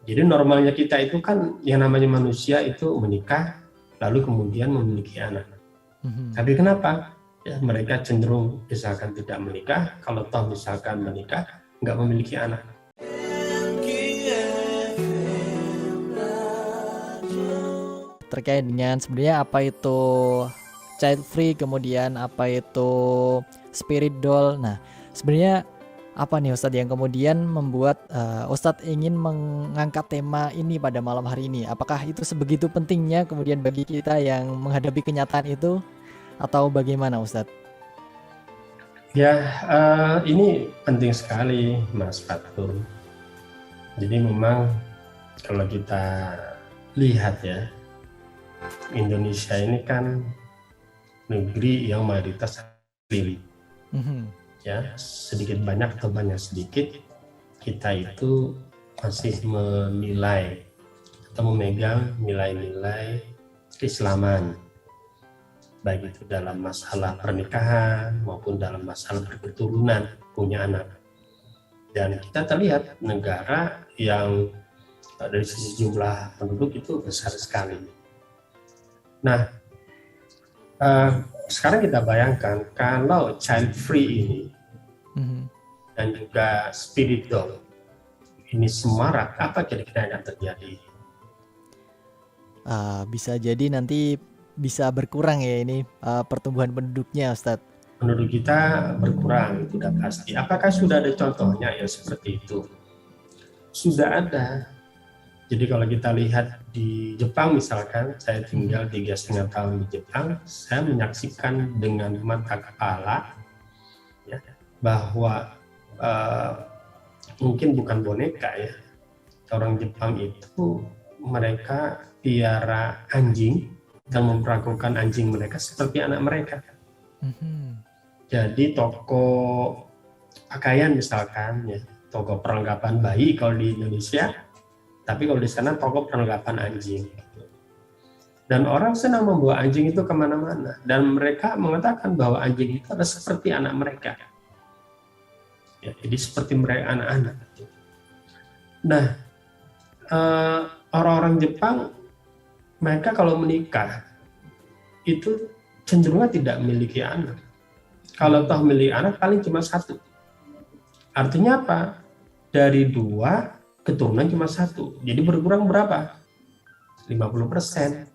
Jadi normalnya kita itu kan yang namanya manusia itu menikah, lalu kemudian memiliki anak. Tapi kenapa? Ya, mereka cenderung misalkan tidak menikah, kalau toh misalkan menikah, nggak memiliki anak. Terkait dengan sebenarnya apa itu child free, kemudian apa itu spirit doll. Nah, sebenarnya apa nih Ustadz yang kemudian membuat Ustadz ingin mengangkat tema ini pada malam hari ini? Apakah itu sebegitu pentingnya kemudian bagi kita yang menghadapi kenyataan itu, atau bagaimana Ustadz? Ya, ini penting sekali, Mas Fatur. Jadi memang kalau kita lihat ya, Indonesia ini kan negeri yang mayoritas lili. Ya, sedikit banyak atau banyak sedikit, kita itu masih menilai atau memegang nilai-nilai keislaman, baik itu dalam masalah pernikahan maupun dalam masalah berketurunan, punya anak. Dan kita terlihat negara yang dari sisi jumlah penduduk itu besar sekali. Nah, sekarang kita bayangkan kalau child free ini dan juga spirit doll ini semarak, apa kira-kira yang terjadi? Bisa jadi nanti bisa berkurang ya ini pertumbuhan penduduknya, Ustadz. Penduduk kita berkurang, itu sudah pasti. Apakah sudah ada contohnya yang seperti itu? Sudah ada. Jadi kalau kita lihat di Jepang misalkan, saya tinggal 3,5 tahun di Jepang, saya menyaksikan dengan mata kepala ya, bahwa mungkin bukan boneka ya, orang Jepang itu mereka piara anjing dan memperlakukan anjing mereka seperti anak mereka. Jadi toko pakaian misalkan ya, toko perlengkapan bayi kalau di Indonesia, tapi kalau di sana toko perlengkapan anjing. Dan orang senang membawa anjing itu kemana-mana. Dan mereka mengatakan bahwa anjing itu adalah seperti anak mereka. Ya, jadi seperti mereka anak-anak. Nah, orang-orang Jepang, mereka kalau menikah, itu cenderung tidak memiliki anak. Kalau toh memiliki anak, paling cuma satu. Artinya apa? Dari 2, keturunan cuma 1. Jadi berkurang berapa? 50%.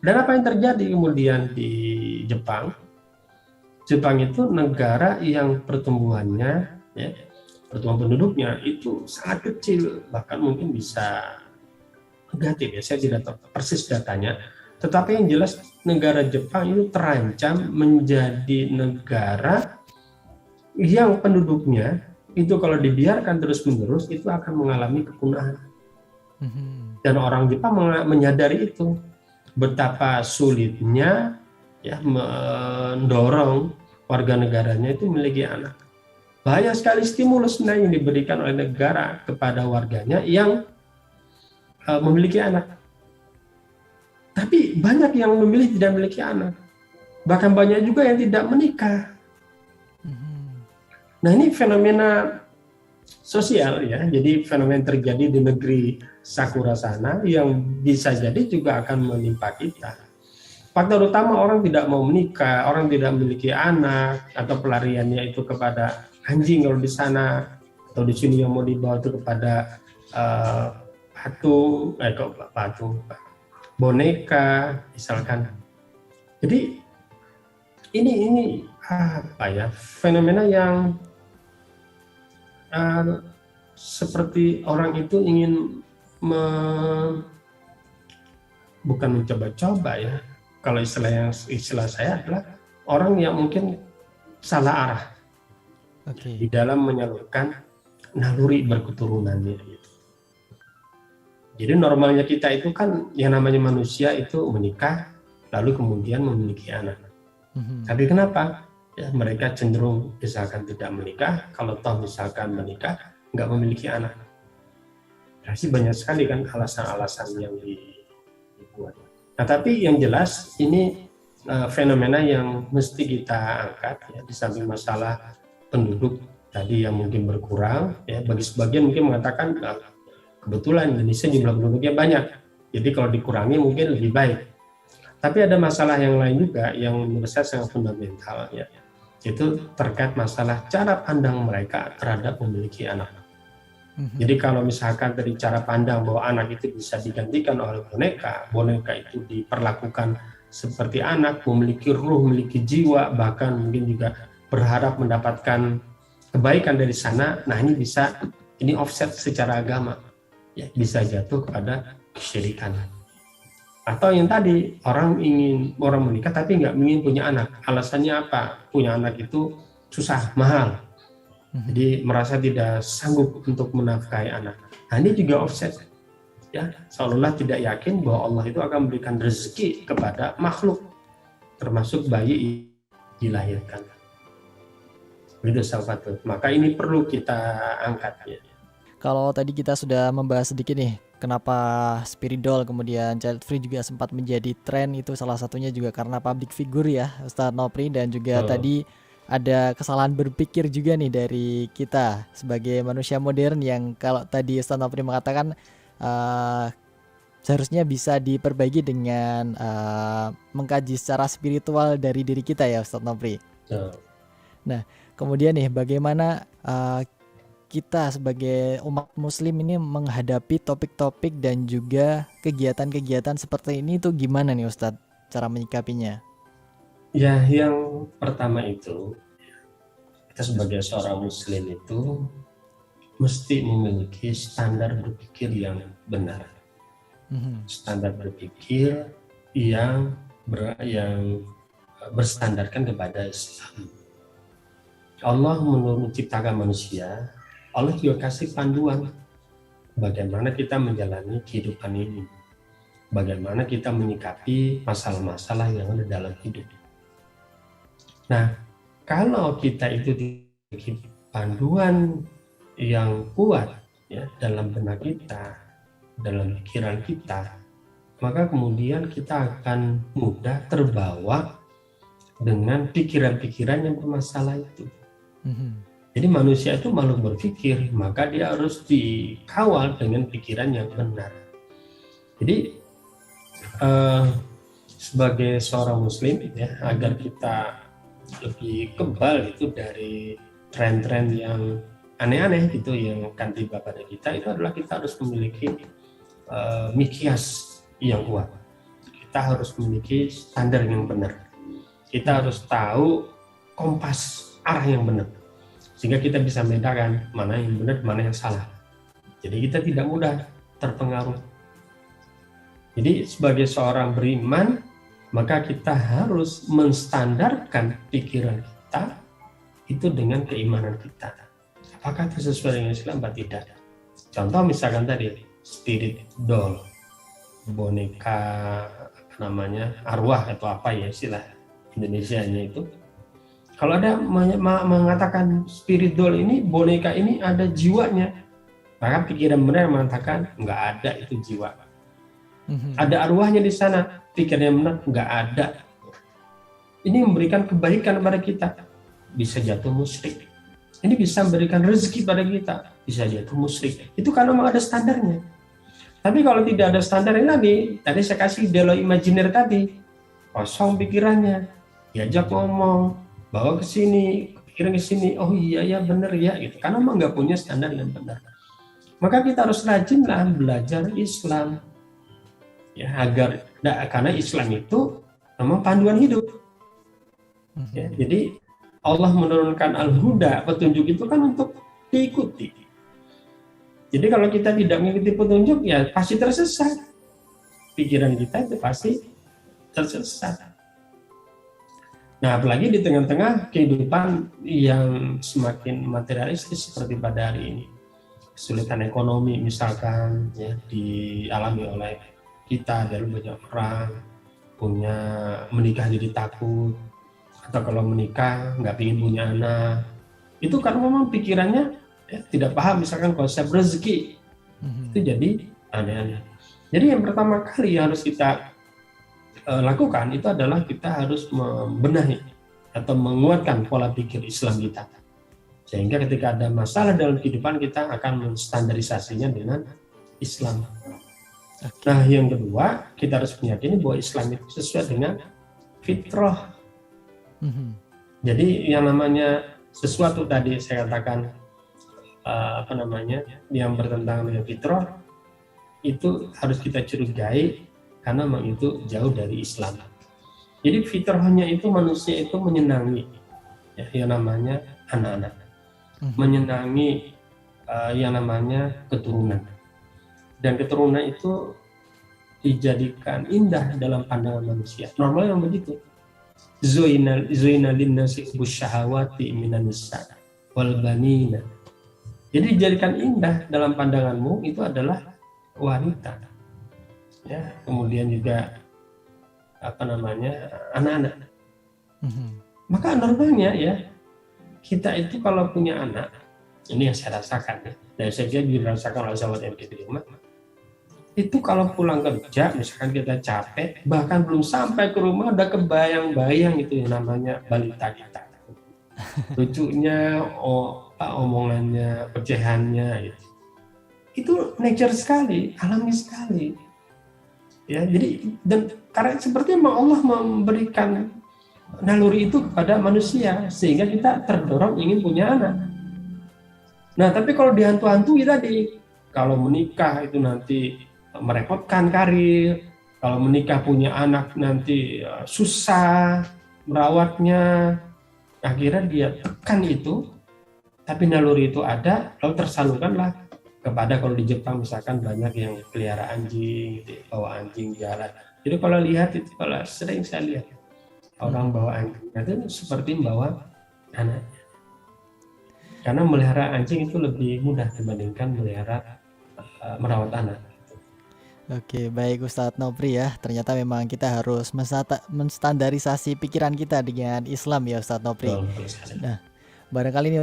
Dan apa yang terjadi kemudian di Jepang? Jepang itu negara yang pertumbuhannya, ya, pertumbuhan penduduknya itu sangat kecil, bahkan mungkin bisa negatif ya, saya tidak tahu persis datanya. Tetapi yang jelas negara Jepang itu terancam menjadi negara yang penduduknya itu kalau dibiarkan terus-menerus itu akan mengalami kepunahan. Dan orang Jepang menyadari itu, betapa sulitnya ya mendorong warga negaranya itu memiliki anak. Banyak sekali stimulus yang diberikan oleh negara kepada warganya yang memiliki anak. Tapi banyak yang memilih tidak memiliki anak. Bahkan banyak juga yang tidak menikah. Nah, ini fenomena sosial ya, jadi fenomena terjadi di negeri Sakura sana yang bisa jadi juga akan menimpa kita. Faktor utama orang tidak mau menikah, orang tidak memiliki anak, atau pelariannya itu kepada anjing kalau di sana, atau di sini yang mau dibawa itu kepada boneka misalkan. Jadi ini apa ya, fenomena yang seperti orang itu ingin bukan mencoba-coba ya, kalau istilah saya adalah orang yang mungkin salah arah di dalam menyalurkan naluri berketurunannya gitu. Jadi normalnya kita itu kan yang namanya manusia itu menikah lalu kemudian memiliki anak. Tapi kenapa? Ya, mereka cenderung misalkan tidak menikah, kalau toh misalkan menikah nggak memiliki anak. Pasti banyak sekali kan alasan-alasan yang dibuat. Nah, tapi yang jelas ini fenomena yang mesti kita angkat ya, di samping masalah penduduk tadi yang mungkin berkurang, ya bagi sebagian mungkin mengatakan kebetulan Indonesia jumlah penduduknya banyak, jadi kalau dikurangi mungkin lebih baik. Tapi ada masalah yang lain juga yang menurut saya sangat fundamental, ya, itu terkait masalah cara pandang mereka terhadap memiliki anak. Jadi kalau misalkan dari cara pandang bahwa anak itu bisa digantikan oleh boneka itu diperlakukan seperti anak, memiliki ruh, memiliki jiwa, bahkan mungkin juga berharap mendapatkan kebaikan dari sana. Nah ini offset secara agama, ya, bisa jatuh kepada kesyirikan. Atau yang tadi orang menikah tapi nggak ingin punya anak. Alasannya apa? Punya anak itu susah, mahal. Jadi merasa tidak sanggup untuk menafkahi anak. Nah ini juga offset, ya, seolah-olah tidak yakin bahwa Allah itu akan memberikan rezeki kepada makhluk, termasuk bayi dilahirkan. Itu salah satu. Maka ini perlu kita angkat, ya. Kalau tadi kita sudah membahas sedikit nih, kenapa spirit doll kemudian child free juga sempat menjadi tren, itu salah satunya juga karena public figure ya Ustadz Nopri, dan juga tadi ada kesalahan berpikir juga nih dari kita sebagai manusia modern yang kalau tadi Ustadz Nopri mengatakan seharusnya bisa diperbaiki dengan mengkaji secara spiritual dari diri kita ya Ustadz Nopri. Nah kemudian nih bagaimana kita sebagai umat muslim ini menghadapi topik-topik dan juga kegiatan-kegiatan seperti ini tuh gimana nih Ustadz cara menyikapinya? Ya, yang pertama itu kita sebagai seorang muslim itu mesti memiliki standar berpikir yang benar. Standar berpikir yang berstandarkan kepada Islam. Allah menciptakan manusia, Allah juga kasih panduan bagaimana kita menjalani kehidupan ini, bagaimana kita menyikapi masalah-masalah yang ada dalam hidup. Nah, kalau kita itu memiliki panduan yang kuat, ya, dalam benak kita, dalam pikiran kita, maka kemudian kita akan mudah terbawa dengan pikiran-pikiran yang bermasalah itu. Jadi manusia itu makhluk berpikir, maka dia harus dikawal dengan pikiran yang benar. Jadi sebagai seorang muslim, ya, agar kita lebih kebal itu dari tren-tren yang aneh-aneh gitu yang akan tiba pada kita, itu adalah kita harus memiliki mikias yang kuat. Kita harus memiliki standar yang benar. Kita harus tahu kompas arah yang benar, sehingga kita bisa membedakan mana yang benar, mana yang salah. Jadi kita tidak mudah terpengaruh. Jadi sebagai seorang beriman, maka kita harus menstandarkan pikiran kita itu dengan keimanan kita. Apakah itu sesuai dengan Islam atau tidak? Contoh misalkan tadi spirit doll, boneka arwah atau apa ya istilah Indonesianya itu. Kalau ada mengatakan spirit doll ini, boneka ini ada jiwanya, maka pikiran benar mengatakan nggak ada itu jiwa. Ada arwahnya di sana, pikiran yang benar nggak ada. Ini memberikan kebaikan kepada kita, bisa jatuh musyrik. Ini bisa memberikan rezeki pada kita, bisa jatuh musyrik. Itu kalau memang ada standarnya. Tapi kalau tidak ada standarnya tadi saya kasih dialog imajiner tadi, kosong pikirannya, diajak ngomong, bawa ke sini, pikiran ke sini, oh iya ya benar ya gitu. Karena memang nggak punya standar yang benar. Maka kita harus rajinlah belajar Islam. Ya, karena Islam itu memang panduan hidup. Ya, jadi Allah menurunkan al-huda, petunjuk itu kan untuk diikuti. Jadi kalau kita tidak mengikuti petunjuk, ya pasti tersesat. Pikiran kita itu pasti tersesat. Nah, apalagi di tengah-tengah kehidupan yang semakin materialistis seperti pada hari ini. Kesulitan ekonomi misalkan ya dialami oleh kita, dari banyak orang punya menikah jadi takut, atau kalau menikah nggak ingin punya anak, itu karena memang pikirannya tidak paham misalkan konsep rezeki. Itu jadi aneh-aneh. Jadi yang pertama kali yang harus kita lakukan itu adalah kita harus membenahi atau menguatkan pola pikir Islam kita. Sehingga ketika ada masalah dalam kehidupan kita akan menstandarisasinya dengan Islam. Oke. Nah, yang kedua, kita harus meyakini bahwa Islam itu sesuai dengan fitrah. Mhm. Jadi yang namanya sesuatu tadi saya katakan yang bertentangan dengan fitrah itu harus kita curigai karena memang itu jauh dari Islam. Jadi fitrahnya itu manusia itu menyenangi yang namanya anak-anak, menyenangi yang namanya keturunan, dan keturunan itu dijadikan indah dalam pandangan manusia. Normalnya yang begitu. Zuina linnasi syahawati minan nisa wal banina. Jadi dijadikan indah dalam pandanganmu itu adalah wanita. Ya, kemudian juga anak-anak. Maka normalnya ya kita itu kalau punya anak, ini yang saya rasakan ya, dan saya kira dirasakan oleh sahabat MK di rumah, itu kalau pulang kerja misalkan kita capek, bahkan belum sampai ke rumah udah kebayang-bayang itu yang namanya balita kita, lucunya, omongannya, pecahannya, itu nature sekali, alami sekali. Ya, jadi dan karena seperti Allah memberikan naluri itu kepada manusia sehingga kita terdorong ingin punya anak. Nah, tapi kalau dihantu-hantui tadi, kalau menikah itu nanti merepotkan karir, kalau menikah punya anak nanti susah merawatnya, akhirnya dia tekan itu, tapi naluri itu ada, lalu tersalurkanlah kepada, kalau di Jepang misalkan banyak yang pelihara anjing, gitu, bawa anjing jalan. Jadi kalau lihat itu, kalau sering saya lihat orang bawa anjing, itu seperti membawa anaknya. Karena melihara anjing itu lebih mudah dibandingkan merawat anak. Oke, baik Ustadz Nopri ya. Ternyata memang kita harus menstandarisasi pikiran kita dengan Islam ya Ustadz Nopri. Nah, barangkali ini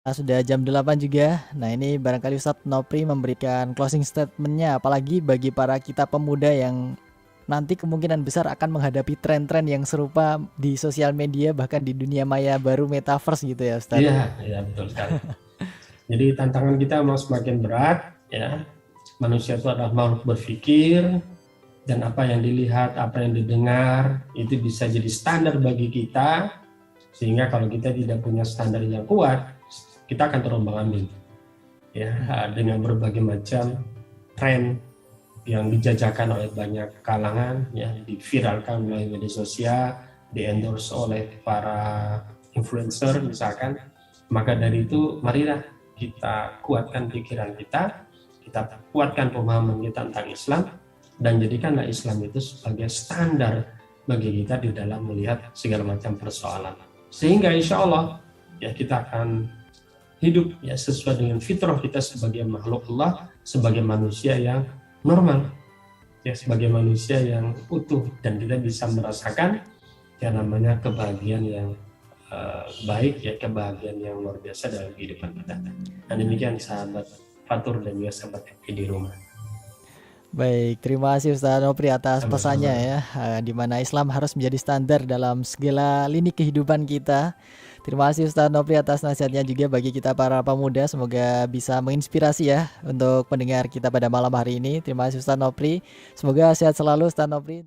sudah jam 8 juga. Nah, ini barangkali Ustadz Nopri memberikan closing statement-nya, apalagi bagi para kita pemuda yang nanti kemungkinan besar akan menghadapi tren-tren yang serupa di sosial media, bahkan di dunia maya baru metaverse gitu ya Ustadz. Iya, betul sekali. Jadi tantangan kita memang semakin berat ya. Manusia itu adalah makhluk berpikir, dan apa yang dilihat, apa yang didengar itu bisa jadi standar bagi kita, sehingga kalau kita tidak punya standar yang kuat, kita akan terombang-ambing ya, dengan berbagai macam tren yang dijajakan oleh banyak kalangan ya, diviralkan melalui media sosial, di-endorse oleh para influencer misalkan. Maka dari itu marilah kita kuatkan pikiran kita kuatkan pemahaman kita tentang Islam, dan jadikanlah Islam itu sebagai standar bagi kita di dalam melihat segala macam persoalan, sehingga insya Allah ya kita akan hidup ya sesuai dengan fitrah kita sebagai makhluk Allah, sebagai manusia yang normal ya, sebagai manusia yang utuh, dan kita bisa merasakan yang namanya kebahagiaan yang baik ya, kebahagiaan yang luar biasa dalam kehidupan kita. Dan demikian sahabat Fatur dan juga sahabat di rumah. Baik, terima kasih Ustadz Nopri atas pesannya ya, di mana Islam harus menjadi standar dalam segala lini kehidupan kita. Terima kasih Ustadz Nopri atas nasihatnya juga bagi kita para pemuda, semoga bisa menginspirasi ya untuk pendengar kita pada malam hari ini. Terima kasih Ustadz Nopri, semoga sehat selalu Ustadz Nopri.